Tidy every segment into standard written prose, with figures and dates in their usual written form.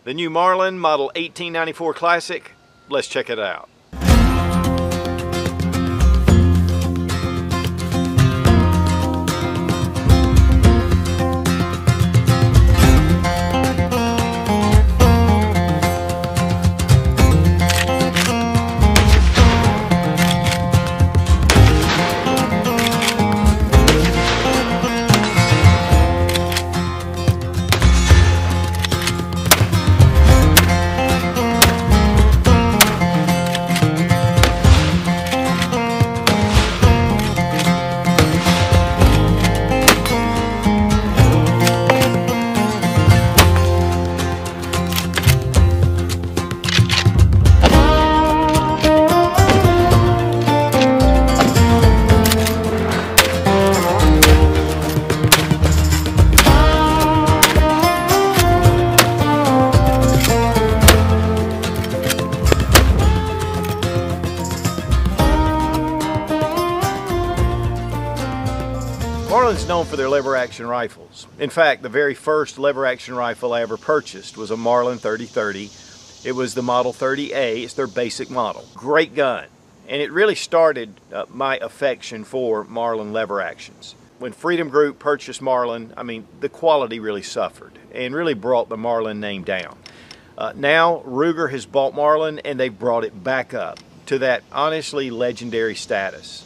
The new Marlin Model 1894 Classic. Let's check it out. Marlin's known for their lever-action rifles. In fact, the very first lever-action rifle I ever purchased was a Marlin 3030. It was the Model 30A. It's their basic model. Great gun. And it really started my affection for Marlin lever actions. When Freedom Group purchased Marlin, I mean, the quality really suffered and really brought the Marlin name down. Now, Ruger has bought Marlin and they've brought it back up to that honestly legendary status.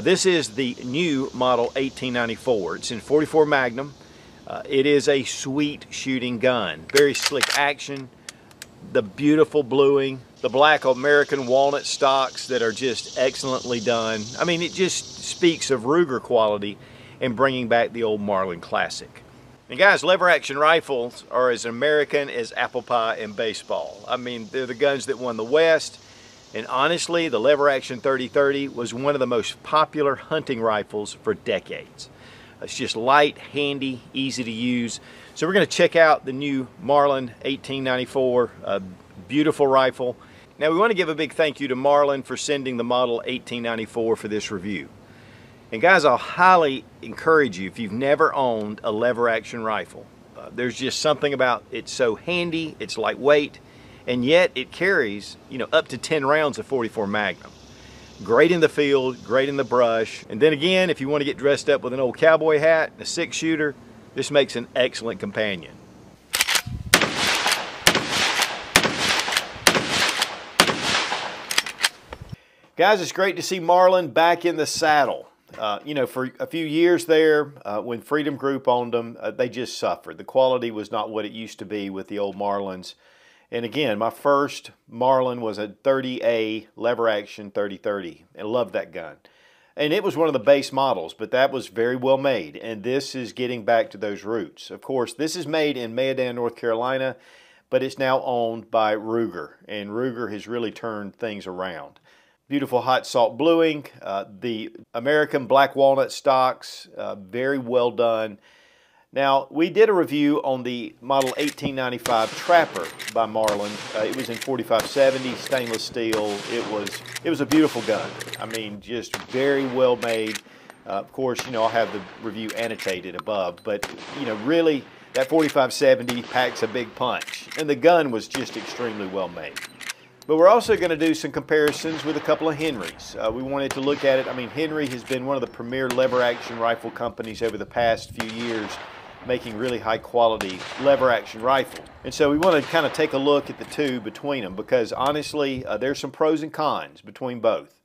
This is the new Model 1894. It's in 44 Magnum. It is a sweet shooting gun. Very slick action. The beautiful bluing. The black American walnut stocks that are just excellently done. I mean, it just speaks of Ruger quality and bringing back the old Marlin classic. And guys, lever action rifles are as American as apple pie and baseball. I mean, they're the guns that won the West. And honestly, the lever action 3030 was one of the most popular hunting rifles for decades. It's just light, handy, easy to use. So we're going to check out the new Marlin 1894, beautiful rifle. Now we want to give a big thank you to Marlin for sending the Model 1894 for this review. And guys, I'll highly encourage you, if you've never owned a lever action rifle, there's just something about it's so handy, it's lightweight, and yet it carries, you know, up to 10 rounds of 44 Magnum. Great in the field, great in the brush. And then again, if you want to get dressed up with an old cowboy hat, a 6-shooter, this makes an excellent companion. Guys, it's great to see Marlin back in the saddle. You know, for a few years there, when Freedom Group owned them, they just suffered. The quality was not what it used to be with the old Marlins. And again, my first Marlin was a 30A lever action 3030, and loved that gun. And it was one of the base models, but that was very well made. And this is getting back to those roots. Of course, this is made in Mayodan, North Carolina, but it's now owned by Ruger. And Ruger has really turned things around. Beautiful hot salt bluing, the American Black Walnut stocks, very well done. Now, we did a review on the Model 1895 Trapper by Marlin. It was in 4570 stainless steel. It was a beautiful gun. I mean, just very well made. Of course, you know, I'll have the review annotated above, but you know, really that 4570 packs a big punch, and the gun was just extremely well made. But we're also going to do some comparisons with a couple of Henrys. We wanted to look at it. I mean, Henry has been one of the premier lever action rifle companies over the past few years, making really high quality lever action rifle. And so we want to kind of take a look at the two between them, because honestly, there's some pros and cons between both.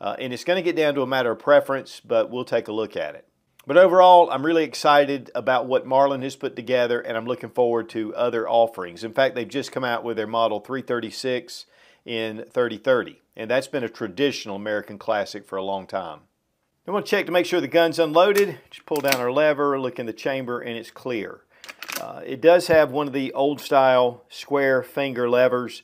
And it's going to get down to a matter of preference, but we'll take a look at it. But overall, I'm really excited about what Marlin has put together, and I'm looking forward to other offerings. In fact, they've just come out with their Model 336 in 3030, and that's been a traditional American classic for a long time. I want to check to make sure the gun's unloaded. Just pull down our lever, look in the chamber, and it's clear. It does have one of the old style square finger levers.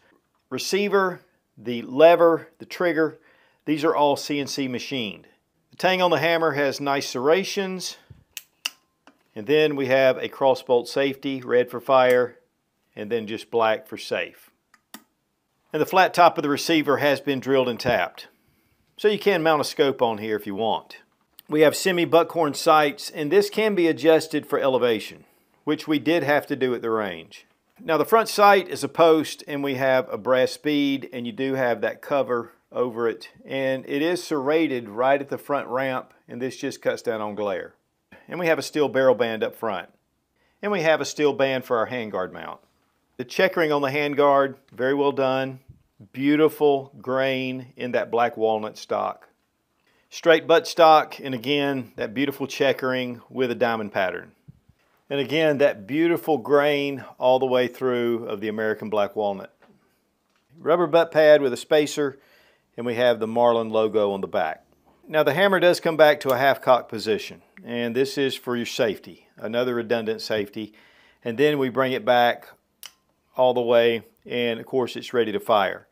Receiver, the lever, the trigger, these are all CNC machined. The tang on the hammer has nice serrations. And then we have a crossbolt safety, red for fire, and then just black for safe. And the flat top of the receiver has been drilled and tapped. So you can mount a scope on here if you want. We have semi-buckhorn sights, and this can be adjusted for elevation, which we did have to do at the range. Now the front sight is a post, and we have a brass bead, and you do have that cover over it, and it is serrated right at the front ramp, and this just cuts down on glare. And we have a steel barrel band up front, and we have a steel band for our handguard mount. The checkering on the handguard, very well done. Beautiful grain in that black walnut stock. Straight buttstock, and again that beautiful checkering with a diamond pattern. And again, that beautiful grain all the way through of the American black walnut. Rubber butt pad with a spacer, and we have the Marlin logo on the back. Now the hammer does come back to a half cock position, and this is for your safety, another redundant safety. And then we bring it back all the way, and of course it's ready to fire.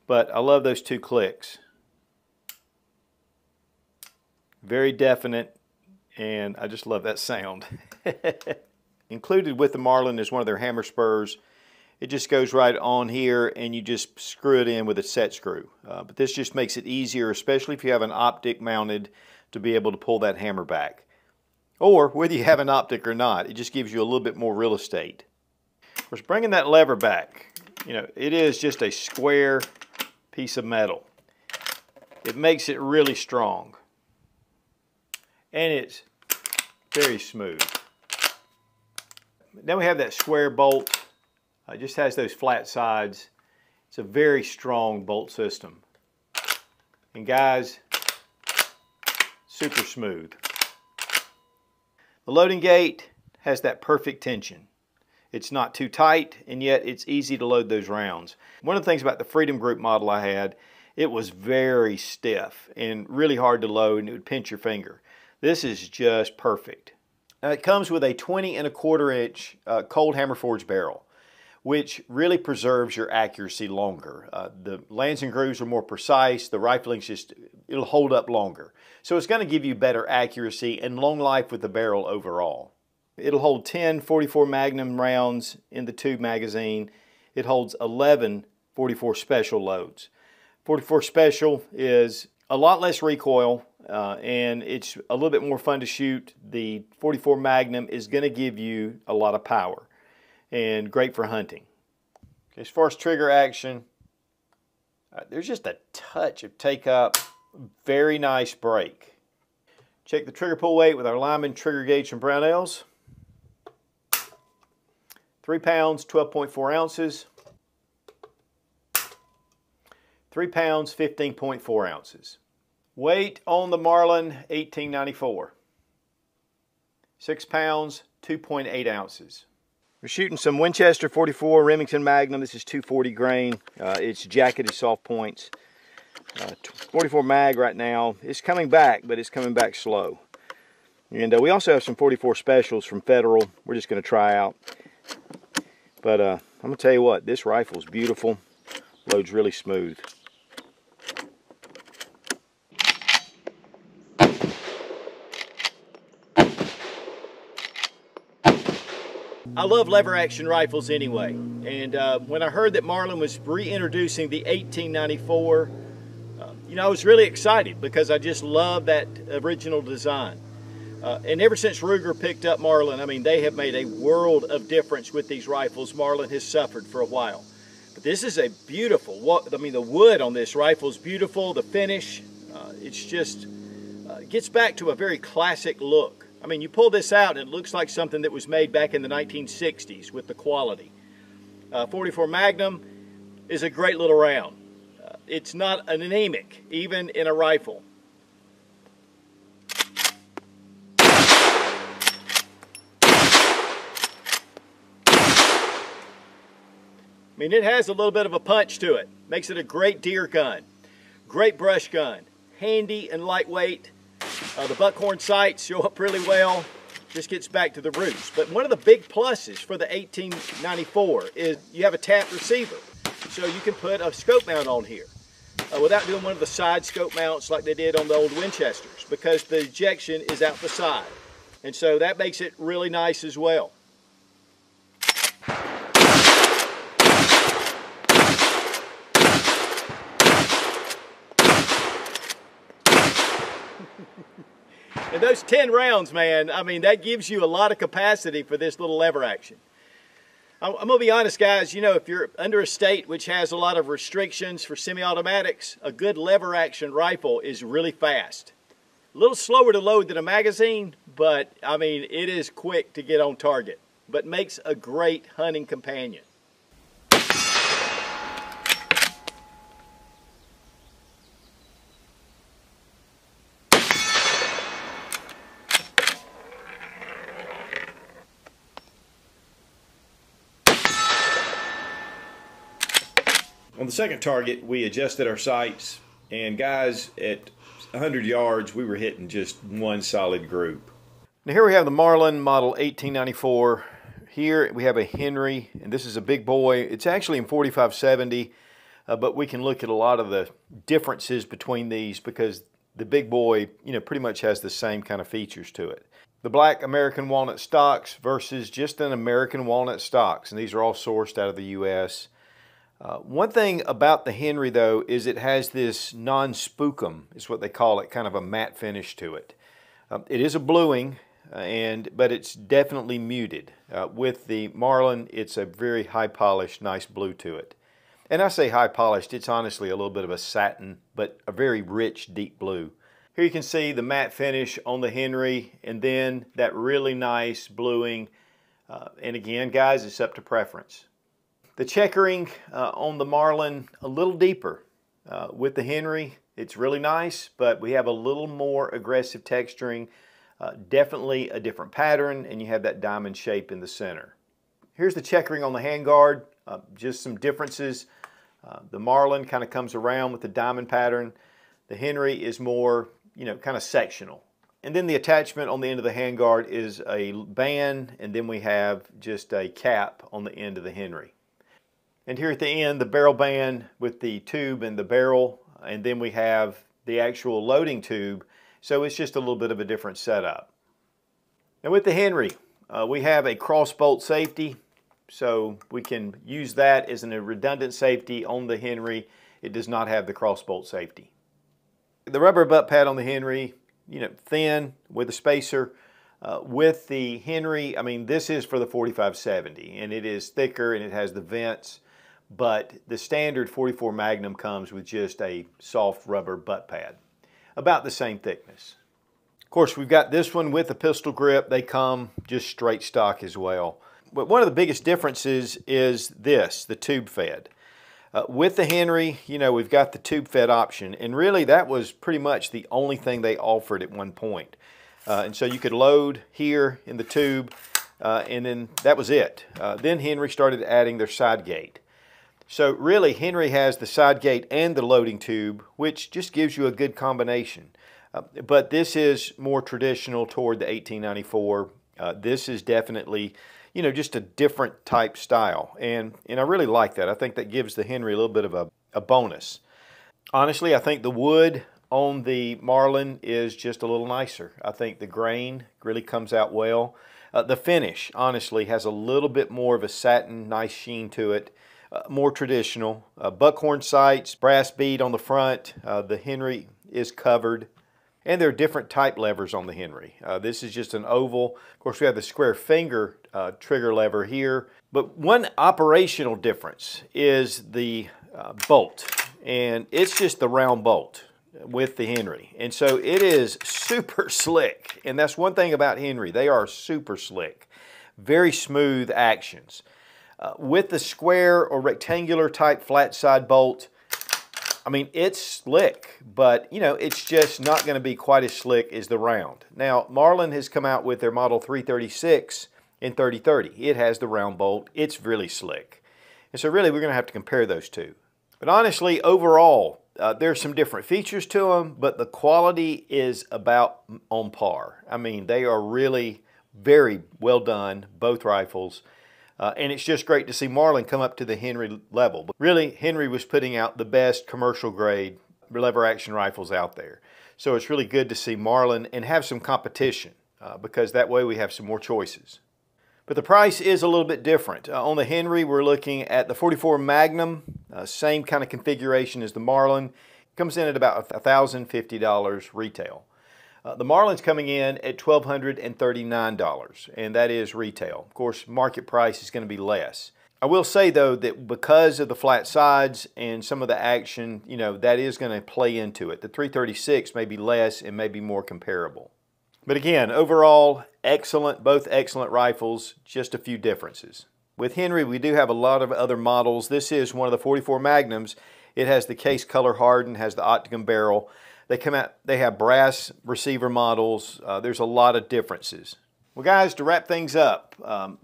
But I love those two clicks. Very definite, and I just love that sound. Included with the Marlin is one of their hammer spurs. It just goes right on here, and you just screw it in with a set screw. But this just makes it easier, especially if you have an optic mounted, to be able to pull that hammer back. Or whether you have an optic or not, it just gives you a little bit more real estate. Of course, bringing that lever back, you know, it is just a square piece of metal. It makes it really strong. And it's very smooth. Then we have that square bolt. It just has those flat sides. It's a very strong bolt system. And guys, super smooth. The loading gate has that perfect tension. It's not too tight, and yet it's easy to load those rounds. One of the things about the Freedom Group model I had, it was very stiff and really hard to load, and it would pinch your finger. This is just perfect. Now it comes with a 20 1/4 inch cold hammer forged barrel, which really preserves your accuracy longer. The lands and grooves are more precise. The rifling's just, it'll hold up longer. So it's going to give you better accuracy and long life with the barrel overall. It'll hold 10 44 Magnum rounds in the tube magazine. It holds 11 44 Special loads. 44 Special is a lot less recoil, and it's a little bit more fun to shoot. The 44 Magnum is going to give you a lot of power and great for hunting. As far as trigger action, there's just a touch of take up, very nice break. Check the trigger pull weight with our Lyman trigger gauge from Brownells. 3 pounds, 12.4 ounces. 3 pounds, 15.4 ounces. Weight on the Marlin, 1894. 6 pounds, 2.8 ounces. We're shooting some Winchester 44 Remington Magnum. This is 240 grain. It's jacketed soft points. 44 mag right now. It's coming back, but it's coming back slow. And we also have some 44 Specials from Federal. We're just going to try out. But I'm going to tell you what, this rifle is beautiful. Loads really smooth. I love lever action rifles anyway, and when I heard that Marlin was reintroducing the 1894, you know, I was really excited because I just love that original design. And ever since Ruger picked up Marlin, I mean, they have made a world of difference with these rifles. Marlin has suffered for a while. But this is a beautiful, I mean, the wood on this rifle is beautiful, the finish, it's just, gets back to a very classic look. I mean, you pull this out and it looks like something that was made back in the 1960s with the quality. 44 Magnum is a great little round. It's not an anemic, even in a rifle. I mean, it has a little bit of a punch to it. Makes it a great deer gun. Great brush gun. Handy and lightweight. The buckhorn sights show up really well. Just gets back to the roots. But one of the big pluses for the 1894 is you have a tapped receiver. So you can put a scope mount on here without doing one of the side scope mounts like they did on the old Winchesters, because the ejection is out the side. And so that makes it really nice as well. And those 10 rounds, man, I mean, that gives you a lot of capacity for this little lever action. I'm going to be honest, guys, you know, if you're under a state which has a lot of restrictions for semi-automatics, a good lever action rifle is really fast. A little slower to load than a magazine, but I mean, it is quick to get on target, but makes a great hunting companion. On the second target, we adjusted our sights, and guys, at 100 yards, we were hitting just one solid group. Now here we have the Marlin Model 1894. Here we have a Henry, and this is a big boy. It's actually in 4570, but we can look at a lot of the differences between these because the big boy, you know, pretty much has the same kind of features to it. The black American walnut stocks versus just an American walnut stocks, and these are all sourced out of the U.S. One thing about the Henry, though, is it has this non-spookum, is what they call it, kind of a matte finish to it. It is a bluing, but it's definitely muted. With the Marlin, it's a very high-polished, nice blue to it. And I say high-polished, it's honestly a little bit of a satin, but a very rich, deep blue. Here you can see the matte finish on the Henry, and then that really nice bluing. And again, guys, it's up to preference. The checkering on the Marlin, a little deeper. With the Henry, it's really nice, but we have a little more aggressive texturing, definitely a different pattern, and you have that diamond shape in the center. Here's the checkering on the handguard, just some differences. The Marlin kind of comes around with the diamond pattern. The Henry is more, you know, kind of sectional. And then the attachment on the end of the handguard is a band, and then we have just a cap on the end of the Henry. And here at the end, the barrel band with the tube and the barrel, and then we have the actual loading tube, so it's just a little bit of a different setup. Now with the Henry, we have a cross bolt safety, so we can use that as a redundant safety on the Henry. It does not have the cross bolt safety. The rubber butt pad on the Henry, you know, thin with a spacer. With the Henry, I mean, this is for the 4570, and it is thicker and it has the vents. But the standard 44 Magnum comes with just a soft rubber butt pad, about the same thickness. Of course, we've got this one with a pistol grip. They come just straight stock as well. But one of the biggest differences is this, the tube fed. With the Henry, you know, we've got the tube fed option, and really that was pretty much the only thing they offered at one point. And so you could load here in the tube, and then that was it. Then Henry started adding their side gate. So really, Henry has the side gate and the loading tube, which just gives you a good combination. But this is more traditional toward the 1894. This is definitely, you know, just a different type style. And I really like that. I think that gives the Henry a little bit of a bonus. Honestly, I think the wood on the Marlin is just a little nicer. I think the grain really comes out well. The finish, honestly, has a little bit more of a satin, nice sheen to it. More traditional. Buckhorn sights, brass bead on the front. The Henry is covered. And there are different type levers on the Henry. This is just an oval. Of course, we have the square finger trigger lever here. But one operational difference is the bolt. And it's just the round bolt with the Henry. And so it is super slick. And that's one thing about Henry. They are super slick. Very smooth actions. With the square or rectangular type flat side bolt, I mean, it's slick, but you know, it's just not going to be quite as slick as the round. Now, Marlin has come out with their Model 336 in 3030. It has the round bolt. It's really slick. And so really, we're going to have to compare those two. But honestly, overall, there's some different features to them, but the quality is about on par. I mean, they are really very well done, both rifles. And it's just great to see Marlin come up to the Henry level. But really, Henry was putting out the best commercial grade lever action rifles out there. So it's really good to see Marlin and have some competition because that way we have some more choices. But the price is a little bit different. On the Henry, we're looking at the 44 Magnum, same kind of configuration as the Marlin. Comes in at about $1,050 retail. The Marlin's coming in at $1,239, and that is retail. Of course, market price is going to be less. I will say though that because of the flat sides and some of the action, you know, that is going to play into it. The 336 may be less and may be more comparable. But again, overall, excellent, both excellent rifles, just a few differences. With Henry, we do have a lot of other models. This is one of the 44 Magnums. It has the case color hardened, has the octagon barrel. They come out, they have brass receiver models. There's a lot of differences. Well guys, to wrap things up,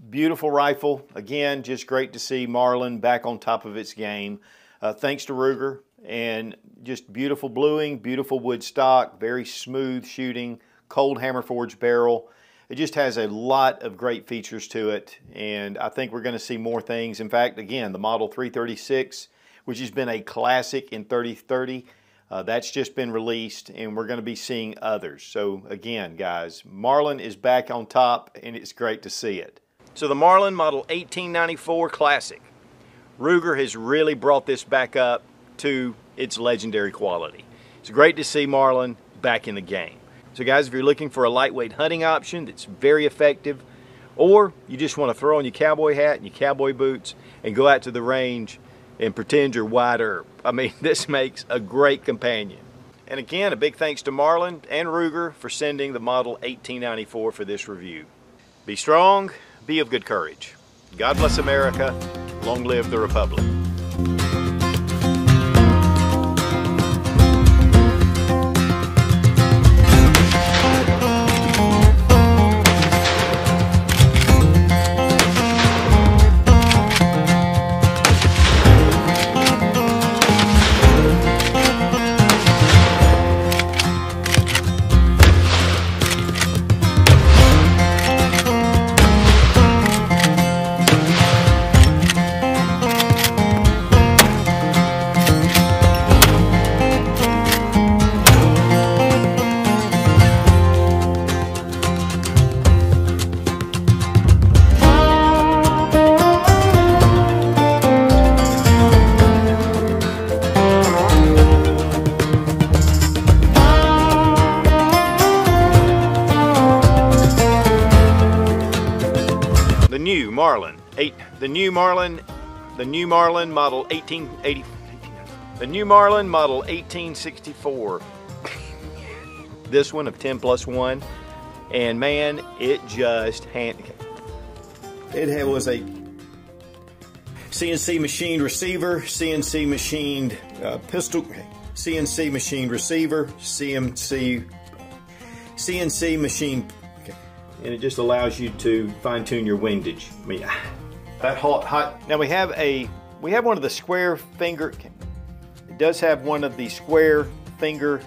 beautiful rifle. Again, just great to see Marlin back on top of its game. Thanks to Ruger, and just beautiful bluing, beautiful wood stock, very smooth shooting, cold hammer forged barrel. It just has a lot of great features to it, and I think we're going to see more things. In fact, again, the Model 336, which has been a classic in 30-30, that's just been released, and we're going to be seeing others. So again, guys, Marlin is back on top, and it's great to see it. So the Marlin Model 1894 Classic. Ruger has really brought this back up to its legendary quality. It's great to see Marlin back in the game. So guys, if you're looking for a lightweight hunting option that's very effective, or you just want to throw on your cowboy hat and your cowboy boots and go out to the range and pretend you're Wyatt Earp, I mean, this makes a great companion. And again, a big thanks to Marlin and Ruger for sending the Model 1894 for this review. Be strong, be of good courage. God bless America. Long live the Republic. The new Marlin Model 1880, the new Marlin Model 1864. This one of 10+1, and man, it just it was a CNC machined receiver, CNC machined pistol, CNC machined receiver, CNC machined. And it just allows you to fine-tune your windage. I mean, that hot. Now we have one of the square finger. It does have one of the square finger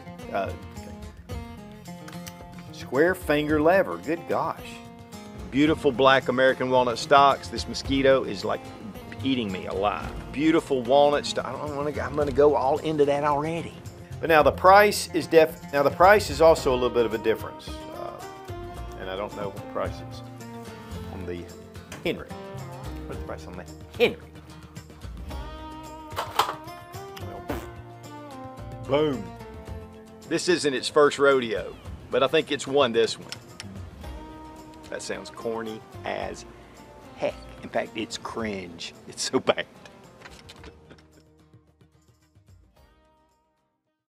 lever. Good gosh! Beautiful black American walnut stocks. This mosquito is like eating me alive. Beautiful walnut stock. I'm gonna go all into that already. But now the price is also a little bit of a difference. I don't know what the price is on the Henry. What's the price on the Henry? Well, boom. This isn't its first rodeo, but I think it's won this one. That sounds corny as heck. In fact, it's cringe. It's so bad.